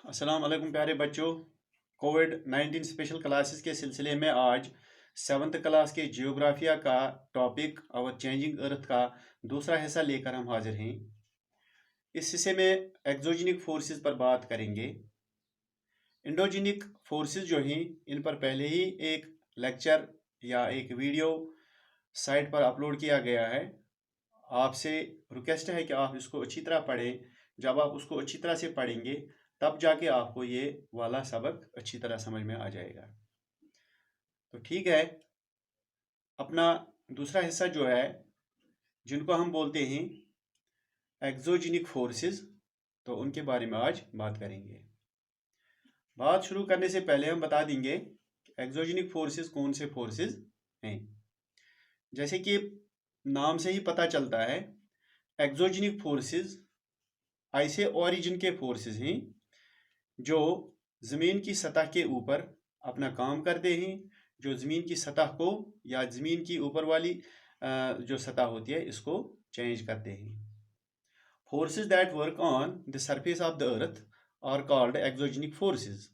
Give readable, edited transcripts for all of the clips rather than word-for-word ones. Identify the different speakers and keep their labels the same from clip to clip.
Speaker 1: अस्सलाम वालेकुम प्यारे बच्चों। कोविड-19 स्पेशल क्लासेस के सिलसिले में आज 7th क्लास के जियोग्राफिया का टॉपिक और चेंजिंग अर्थ का दूसरा हिस्सा लेकर हम हाजिर हैं। इस हिस्से में एक्सोजेनिक फोर्सेस पर बात करेंगे। इंडोजेनिक फोर्सेस जो हैं इन पर पहले ही एक लेक्चर या एक वीडियो साइट पर अपलोड किया गया है। आपसे रिक्वेस्ट है कि आप इसको अच्छी तरह पढ़ें। जब आप उसको अच्छी तरह से पढ़ेंगे तब जाके आपको ये वाला सबक अच्छी तरह समझ में आ जाएगा। तो ठीक है, अपना दूसरा हिस्सा जो है जिनको हम बोलते हैं एक्सोजेनिक फोर्सेस, तो उनके बारे में आज बात करेंगे। बात शुरू करने से पहले हम बता देंगे कि एक्सोजेनिक फोर्सेस कौन से फोर्सेस हैं। जैसे कि नाम से ही पता चलता है, एक्सोजेनिक फोर्सेस ऐसे ओरिजिन के फोर्सेस हैं जो ज़मीन की सतह के ऊपर अपना काम करते हैं, जो ज़मीन की सतह को या ज़मीन की ऊपर वाली जो सतह होती है इसको चेंज करते हैं। Forces that work on the surface of the earth are called exogenic forces.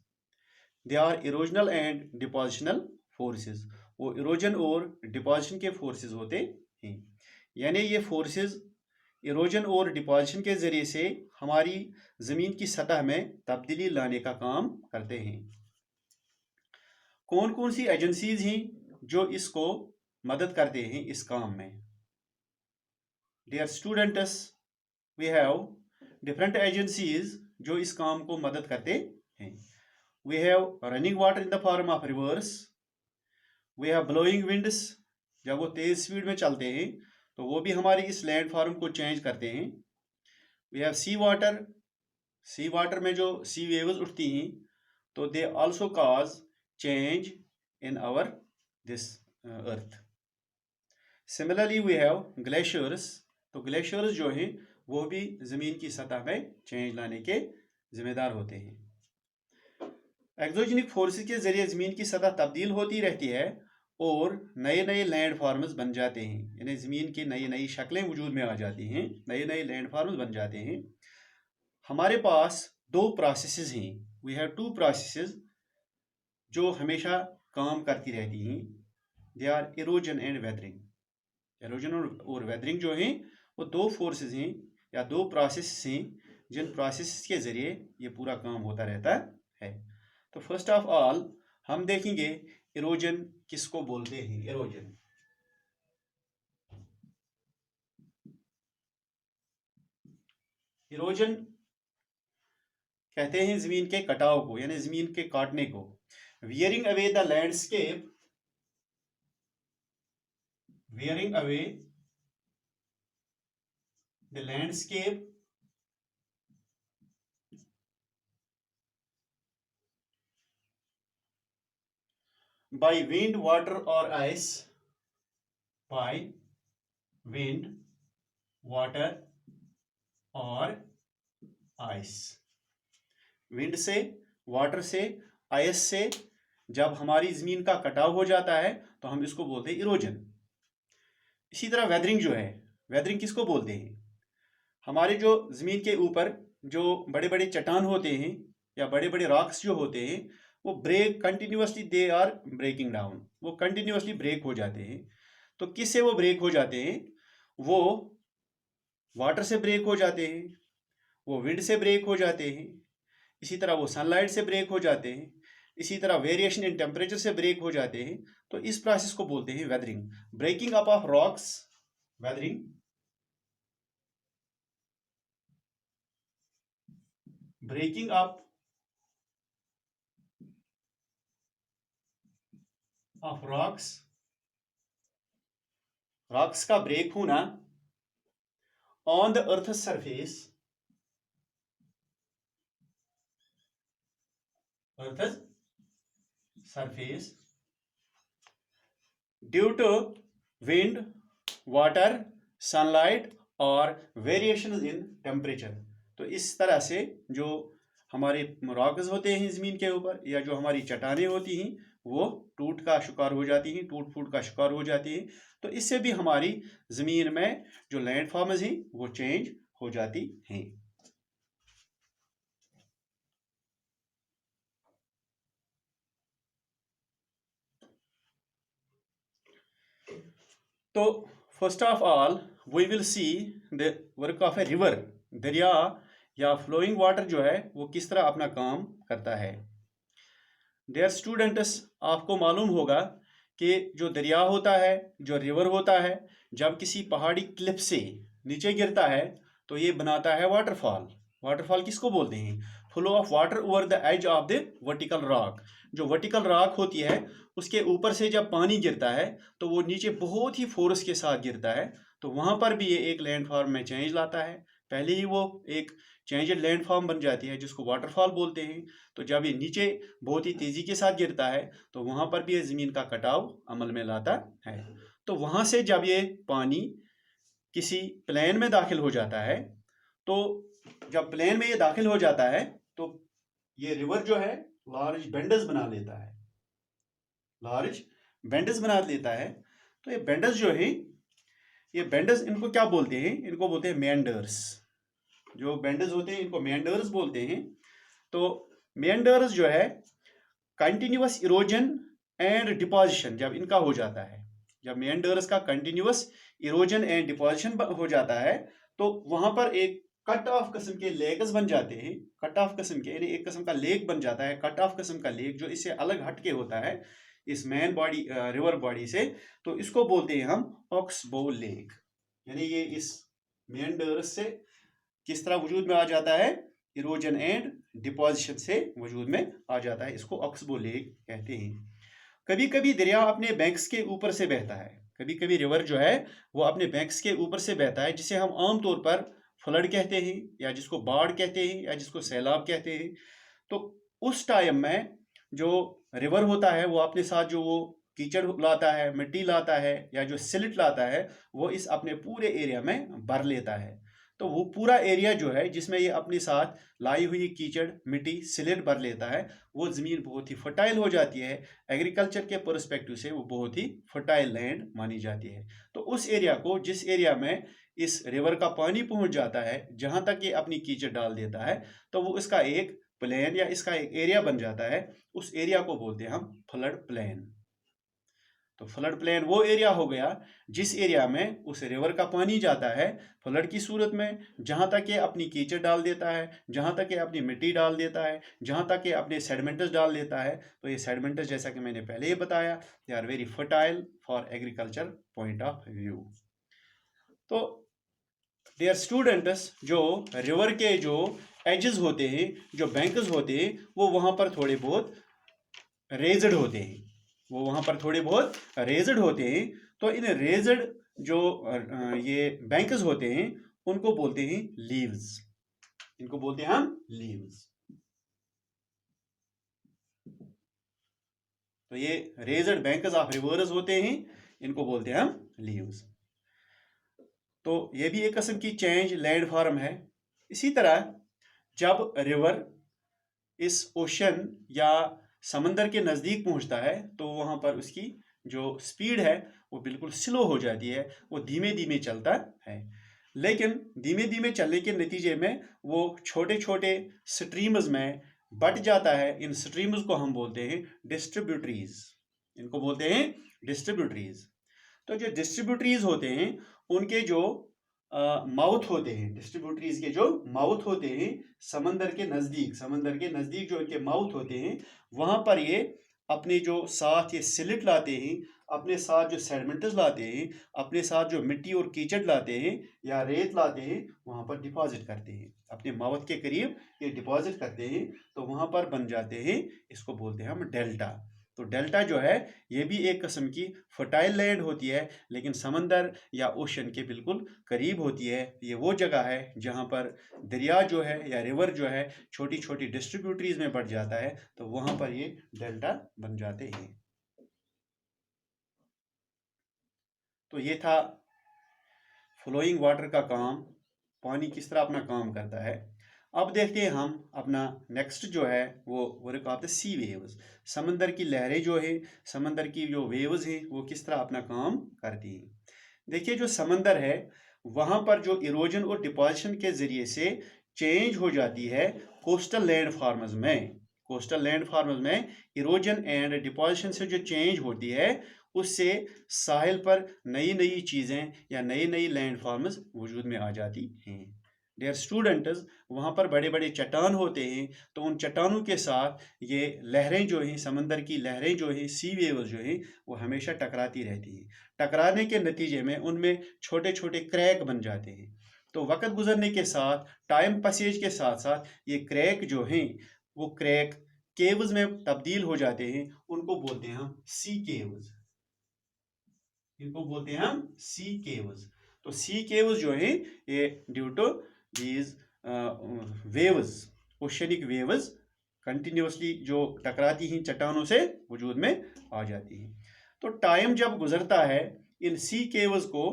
Speaker 1: They are erosional and depositional forces. वो इरोजन और डिपोजिशन के फोर्सेस होते हैं। यानी ये फोर्सेस इरोजन और डिपोजिशन के ज़रिए से हमारी ज़मीन की सतह में तब्दीली लाने का काम करते हैं। कौन कौन सी एजेंसीज हैं जो इसको मदद करते हैं इस काम में? Dear students, we have different agencies जो इस काम को मदद करते हैं। We have running water in the form of rivers. We have blowing winds, जब वो तेज स्पीड में चलते हैं तो वो भी हमारी इस लैंड फॉर्म को चेंज करते हैं। We have sea water. Sea water में जो सी वेव्स उठती हैं तो they also cause change in our this earth. Similarly we have glaciers. तो ग्लेशियर्स जो हैं वो भी ज़मीन की सतह में चेंज लाने के जिम्मेदार होते हैं। एक्सोजेनिक फोर्सेस के जरिए ज़मीन की सतह तब्दील होती रहती है और नए नए लैंड फॉर्म्स बन जाते हैं। यानी ज़मीन की नई नई शक्लें वजूद में आ जाती हैं, नए नए लैंड फॉर्म्स बन जाते हैं। हमारे पास दो प्रोसेसेस हैं। वी हैव टू प्रोसेसेस जो हमेशा काम करती रहती हैं। They are erosion and weathering. Erosion और वेदरिंग जो हैं वो दो फोर्सेस हैं या दो प्रोसेस हैं जिन प्रोसेस के ज़रिए ये पूरा काम होता रहता है। तो फर्स्ट ऑफ ऑल हम देखेंगे इरोजन किसको बोलते हैं। इरोजन इरोजन कहते हैं जमीन के कटाव को, यानी जमीन के काटने को। Wearing away the landscape, wearing away the landscape by wind, water or ice, by wind, water और आइस। विंड से, वाटर से, आइस से जब हमारी जमीन का कटाव हो जाता है तो हम इसको बोलते हैं इरोजन। इसी तरह वेदरिंग जो है, वेदरिंग किसको बोलते हैं? हमारे जो जमीन के ऊपर जो बड़े बड़े चट्टान होते हैं या बड़े बड़े रॉक्स जो होते हैं वो break continuously, they are breaking down, वो कंटिन्यूसली ब्रेक हो जाते हैं। तो किससे वो ब्रेक हो जाते हैं? वो वाटर से ब्रेक हो जाते हैं, वो विंड से ब्रेक हो जाते हैं, इसी तरह वो सनलाइट से ब्रेक हो जाते हैं, इसी तरह वेरिएशन इन टेम्परेचर से ब्रेक हो जाते हैं। तो इस प्रोसेस को बोलते हैं weathering. Breaking up of rocks, weathering. Breaking up of rocks, rocks का ब्रेक होना on the earth surface, earth surface due to wind, water, sunlight और वेरिएशंस इन टेम्परेचर। तो इस तरह से जो हमारे रॉक्स होते हैं ज़मीन के ऊपर या जो हमारी चट्टानें होती हैं वो टूट का शिकार हो जाती हैं, टूट फूट का शिकार हो जाती हैं। तो इससे भी हमारी ज़मीन में जो लैंड फॉर्म्स हैं वो चेंज हो जाती हैं। तो first of all we will see the work of a river. दरिया या फ्लोइंग वाटर जो है वो किस तरह अपना काम करता है। डियर स्टूडेंट्स, आपको मालूम होगा कि जो दरिया होता है, जो रिवर होता है, जब किसी पहाड़ी क्लिफ से नीचे गिरता है तो ये बनाता है वाटरफॉल। वाटरफॉल किसको बोलते हैं? Flow of water over the edge of the vertical rock. जो वर्टिकल रॉक होती है उसके ऊपर से जब पानी गिरता है तो वो नीचे बहुत ही फोर्स के साथ गिरता है, तो वहां पर भी ये एक लैंडफॉर्म में चेंज लाता है। पहले ही वो एक चेंजेड लैंडफॉर्म बन जाती है जिसको वाटरफॉल बोलते हैं। तो जब ये नीचे बहुत ही तेजी के साथ गिरता है तो वहां पर भी ये जमीन का कटाव अमल में लाता है। तो वहां से जब ये पानी किसी प्लेन में दाखिल हो जाता है, तो जब प्लेन में ये दाखिल हो जाता है तो ये रिवर जो है लार्ज बेंडस बना लेता है। लार्ज बेंडस बना लेता है। तो ये बेंडस जो है, ये बेंडस इनको क्या बोलते हैं? इनको बोलते हैं मेंडर्स। जो बेंडस होते हैं इनको मेंडर्स बोलते हैं। तो मेंडर्स जो है कंटिन्यूअस इरोजन एंड डिपोजिशन जब इनका हो जाता है, जब मेंडर्स का कंटिन्यूअस इरोजन एंड डिपोजिशन हो जाता है तो वहां पर एक कट ऑफ किस्म के लेक्स बन जाते हैं। कट ऑफ किस्म के, यानी एक किस्म का लेक बन जाता है, कट ऑफ किस्म का लेक जो इससे अलग हटके होता है इस मेन बॉडी रिवर बॉडी से। तो इसको बोलते हैं हम ऑक्सबो लेक। यानी ये इस मेंडर्स से किस तरह वजूद में आ जाता है? इरोजन एंड डिपोजिशन से वजूद में आ जाता है। इसको ऑक्सबो लेक कहते हैं। कभी कभी दरिया अपने बैंक्स के ऊपर से बहता है। कभी कभी रिवर जो है वो अपने बैंक्स के ऊपर से बहता है, जिसे हम आमतौर पर फ्लड कहते हैं या जिसको बाढ़ कहते हैं या जिसको सैलाब कहते हैं। तो उस टाइम में जो रिवर होता है वो अपने साथ जो वो कीचड़ लाता है, मिट्टी लाता है या जो सिल्ट लाता है, वो इस अपने पूरे एरिया में भर लेता है। तो वो पूरा एरिया जो है जिसमें ये अपने साथ लाई हुई कीचड़, मिट्टी, सिलेट भर लेता है, वो ज़मीन बहुत ही फर्टाइल हो जाती है। एग्रीकल्चर के पर्सपेक्टिव से वो बहुत ही फर्टाइल लैंड मानी जाती है। तो उस एरिया को, जिस एरिया में इस रिवर का पानी पहुंच जाता है, जहां तक ये अपनी कीचड़ डाल देता है, तो वो इसका एक प्लेन या इसका एक एरिया बन जाता है। उस एरिया को बोलते हैं हम फ्लड प्लेन। तो फ्लड प्लेन वो एरिया हो गया जिस एरिया में उस रिवर का पानी जाता है फ्लड की सूरत में, जहां तक ये अपनी कीचड़ डाल देता है, जहां तक ये अपनी मिट्टी डाल देता है, जहां तक ये अपने सेडिमेंट्स डाल देता है। तो ये सेडिमेंट्स, जैसा कि मैंने पहले ही बताया, they are very fertile for agriculture point of view. तो डियर स्टूडेंट्स, जो रिवर के जो एजेस होते हैं, जो बैंक्स होते हैं, वो वहां पर थोड़े बहुत रेज्ड होते हैं। वो वहां पर थोड़े बहुत रेज्ड होते हैं। तो इन रेज्ड जो ये बैंक्स होते हैं उनको बोलते हैं लीव्स। इनको बोलते हैं हम लीव्स। तो ये रेज्ड बैंक्स ऑफ रिवर्स होते हैं, इनको बोलते हैं हम लीव्स। तो ये भी एक किस्म की चेंज लैंडफॉर्म है। इसी तरह जब रिवर इस ओशन या समंदर के नज़दीक पहुंचता है तो वहां पर उसकी जो स्पीड है वो बिल्कुल स्लो हो जाती है, वो धीमे धीमे चलता है। लेकिन धीमे धीमे चलने के नतीजे में वो छोटे छोटे स्ट्रीम्स में बट जाता है। इन स्ट्रीम्स को हम बोलते हैं डिस्ट्रीब्यूटरीज। इनको बोलते हैं डिस्ट्रीब्यूटरीज। तो जो डिस्ट्रीब्यूटरीज होते हैं उनके जो माउथ होते हैं, डिस्ट्रीब्यूटरीज के जो माउथ होते हैं समंदर के नज़दीक जो इनके माउथ होते हैं, वहां पर ये अपने जो साथ ये सिलिट लाते हैं, अपने साथ जो सेडिमेंट्स लाते हैं, अपने साथ जो मिट्टी और कीचड़ लाते हैं या रेत लाते हैं, वहां पर डिपॉजिट करते हैं। अपने माउथ के करीब ये डिपॉजिट करते हैं तो वहां पर बन जाते हैं, इसको बोलते हैं हम डेल्टा। तो डेल्टा जो है ये भी एक किस्म की फर्टाइल लैंड होती है, लेकिन समंदर या ओशन के बिल्कुल करीब होती है। ये वो जगह है जहाँ पर दरिया जो है या रिवर जो है छोटी छोटी डिस्ट्रीब्यूटरीज में बढ़ जाता है, तो वहाँ पर ये डेल्टा बन जाते हैं। तो ये था फ्लोइंग वाटर का काम, पानी किस तरह अपना काम करता है। अब देखते हैं हम अपना नेक्स्ट जो है वो work of the sea waves. समंदर की लहरें जो है, समंदर की जो वेव्स हैं वो किस तरह अपना काम करती हैं। देखिए, जो समंदर है वहाँ पर जो इरोजन और डिपोजिशन के ज़रिए से चेंज हो जाती है कोस्टल लैंड फॉर्म्स में। कोस्टल लैंड फॉर्म्स में इरोजन एंड डिपोजिशन से जो चेंज होती है उससे साहिल पर नई नई चीज़ें या नई नई लैंडफॉर्म्स वजूद में आ जाती हैं। डियर स्टूडेंट्स, वहाँ पर बड़े बड़े चट्टान होते हैं, तो उन चट्टानों के साथ ये लहरें जो हैं, समंदर की लहरें जो हैं, सी वेव्स जो हैं, वो हमेशा टकराती रहती हैं। टकराने के नतीजे में उनमें छोटे छोटे क्रैक बन जाते हैं। तो वक्त गुजरने के साथ, टाइम पसेज के साथ साथ ये क्रैक जो हैं, वो क्रैक केव्स में तब्दील हो जाते हैं। उनको बोलते हैं हम सी केव्स। इनको बोलते हैं हम सी केव्स। तो सी केव्स जो हैं, ये due to these waves, oceanic waves continuously जो टकराती हैं चट्टानों से, वजूद में आ जाती हैं। तो टाइम जब गुजरता है, इन सी केव्स को,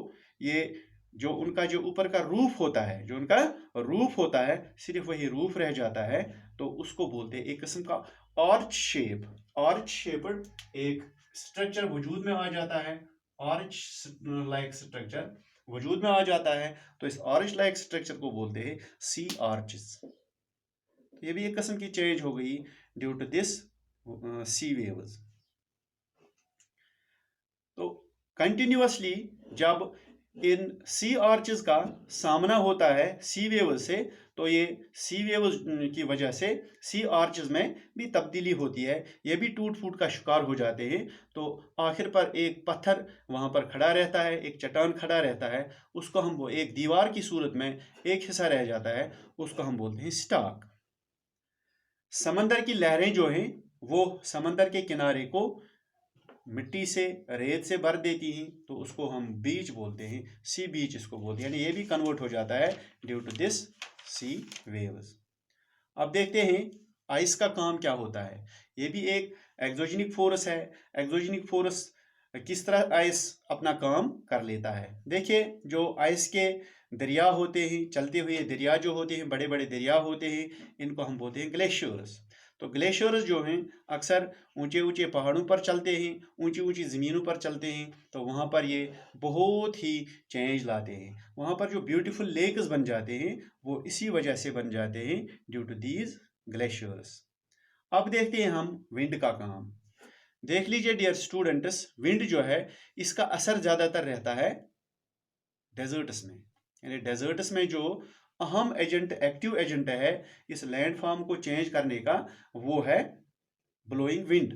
Speaker 1: ये जो उनका जो ऊपर का रूफ होता है, जो उनका रूफ होता है, सिर्फ वही रूफ रह जाता है। तो उसको बोलते हैं एक किस्म का आर्च शेप। आर्च शेप्ड एक स्ट्रक्चर वजूद में आ जाता है। आर्च लाइक स्ट्रक्चर वजूद में आ जाता है। तो इस आर्च लाइक स्ट्रक्चर को बोलते हैं सी आर्चेस। ये भी एक किस्म की चेंज हो गई due to this sea waves. तो कंटिन्यूअसली जब इन सी आर्चेस का सामना होता है सी वेव्स से, तो ये सी वेव्स की वजह से सी आर्चेस में भी तब्दीली होती है। ये भी टूट फूट का शिकार हो जाते हैं। तो आखिर पर एक पत्थर वहाँ पर खड़ा रहता है, एक चट्टान खड़ा रहता है। उसको हम, वो एक दीवार की सूरत में एक हिस्सा रह जाता है, उसको हम बोलते हैं स्टाक। समंदर की लहरें जो हैं, वो समंदर के किनारे को मिट्टी से, रेत से भर देती हैं, तो उसको हम बीच बोलते हैं, सी बीच इसको बोलते हैं। यानी ये भी कन्वर्ट हो जाता है due to this sea waves. अब देखते हैं आइस का काम क्या होता है। ये भी एक एक्सोजेनिक फोर्स है। एक्सोजेनिक फोर्स किस तरह आइस अपना काम कर लेता है। देखिए, जो आइस के दरिया होते हैं, चलते हुए दरिया जो होते हैं, बड़े बड़े दरिया होते हैं, इनको हम बोलते हैं ग्लेशियर्स। तो ग्लेशियर्स जो हैं, अक्सर ऊंचे ऊंचे पहाड़ों पर चलते हैं, ऊंची ऊंची ज़मीनों पर चलते हैं। तो वहाँ पर ये बहुत ही चेंज लाते हैं। वहाँ पर जो ब्यूटीफुल लेक्स बन जाते हैं, वो इसी वजह से बन जाते हैं, ड्यू टू दीज ग्लेशियर्स। अब देखते हैं हम विंड का काम। देख लीजिए डियर स्टूडेंट्स, विंड जो है, इसका असर ज़्यादातर रहता है डेजर्ट्स में। यानी डेजर्ट्स में जो अहम एजेंट, एक्टिव एजेंट है इस लैंडफॉर्म को चेंज करने का, वो है ब्लोइंग विंड।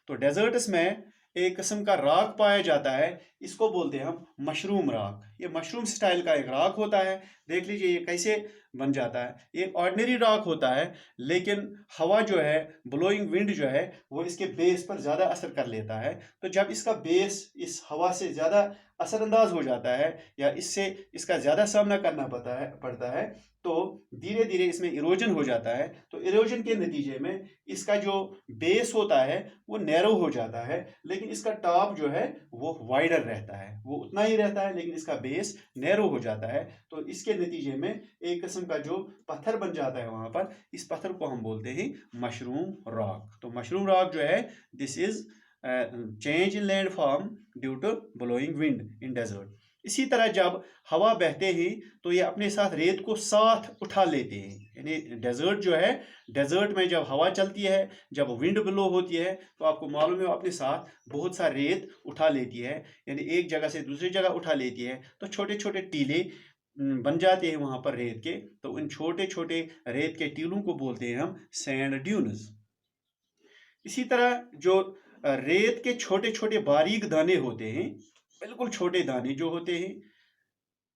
Speaker 1: तो डेजर्ट्स में एक किस्म का राख पाया जाता है, इसको बोलते हैं हम मशरूम राख। ये मशरूम स्टाइल का एक राख होता है। देख लीजिए ये कैसे बन जाता है। ये ऑर्डिनरी राख होता है, लेकिन हवा जो है, ब्लोइंग विंड जो है, वो इसके बेस पर ज़्यादा असर कर लेता है। तो जब इसका बेस इस हवा से ज़्यादा असरअंदाज हो जाता है, या इससे इसका ज़्यादा सामना करना पड़ता है, तो धीरे धीरे इसमें इरोजन हो जाता है। तो इरोजन के नतीजे में इसका जो बेस होता है वो नैरो हो जाता है, लेकिन इसका टॉप जो है वो वाइडर रहता है। वो उतना ही रहता है, लेकिन इसका बेस नैरो हो जाता है। तो इसके नतीजे में एक किस्म का जो पत्थर बन जाता है वहां पर, इस पत्थर को हम बोलते हैं मशरूम रॉक। तो मशरूम रॉक जो है, this is change in land form due to blowing wind in desert. इसी तरह जब हवा बहते हैं, तो ये अपने साथ रेत को साथ उठा लेते हैं। यानी डेजर्ट जो है, डेजर्ट में जब हवा चलती है, जब विंड ब्लो होती है, तो आपको मालूम है अपने साथ बहुत सा रेत उठा लेती है। यानी एक जगह से दूसरी जगह उठा लेती है। तो छोटे छोटे टीले बन जाते हैं वहां पर रेत के। तो उन छोटे छोटे रेत के टीलों को बोलते हैं हम सैंड ड्यून्स। इसी तरह जो रेत के छोटे छोटे बारीक दाने होते हैं, बिल्कुल छोटे दाने जो होते हैं,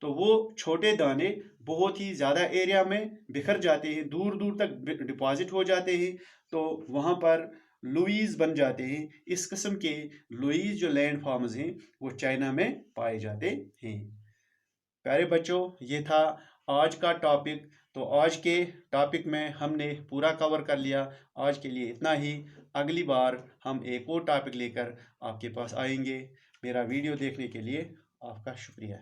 Speaker 1: तो वो छोटे दाने बहुत ही ज़्यादा एरिया में बिखर जाते हैं, दूर दूर तक डिपॉजिट हो जाते हैं। तो वहाँ पर लुईज बन जाते हैं। इस किस्म के लुईज जो लैंड फॉर्म्स हैं, वो चाइना में पाए जाते हैं। प्यारे बच्चों, ये था आज का टॉपिक। तो आज के टॉपिक में हमने पूरा कवर कर लिया। आज के लिए इतना ही। अगली बार हम एक और टॉपिक लेकर आपके पास आएंगे। मेरा वीडियो देखने के लिए आपका शुक्रिया।